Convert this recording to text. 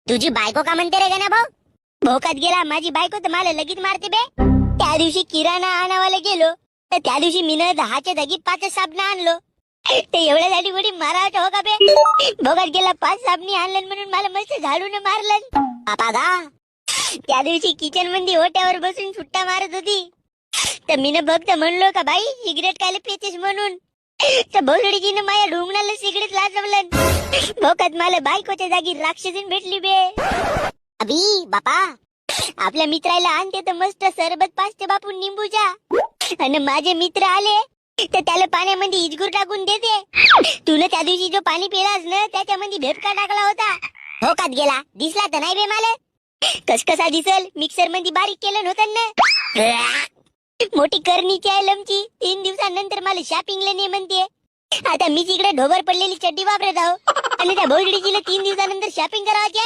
तुझी बायको का म्हणते रे गण्या भाऊ? भोकात गेला माझी बायको तर मला लगीत मारते बे. त्या दिवशी किराणा आणावायला गेलो तर त्या दिवशी मीनं 10च्या जागी 5 साबण आणलो. ते एवढ्यासाठी उडी मारायचं हो का बे? भोकात गेला 5 साबणी आणलं म्हणून मला मस्त झाडून मारलं. बापा गा त्या दिवशी किचन मध्ये ओट्यावर बसून सुट्टा मारत होती तर मीनं फक्त म्हणलो का बाई सिगरेट कायले पेतेस म्हणून. तर भोसडीजीनं माझ्या ढोंगणाला सिगरेट लाजवलं. भोकात मला बायकोच्या जागी राक्षसीन भेटली बे. अभी बापा आपल्या मित्राला आणते तर मस्त सरबत पाचते बापू निंबूच्या आणि माझे मित्र आले तर त्याला पाण्यामध्ये इजगूर टाकून देते. तुला त्या दिवशी जो पाणी पिलास ना त्याच्यामध्ये भेपका टाकला होता. भोकात गेला दिसला तर नाही बे मला. कसा दिसल मिक्सर मध्ये बारीक केलं होतं ना. मोठी करणीची आहे लमची. 3 दिवसानंतर मला शॉपिंगला ने म्हणते. आता मी तिकडे ढोबर पडलेली चड्डी वापरत आहो आणि त्या भोसडीचीला 3 दिवसानंतर शॉपिंग करायची आहे.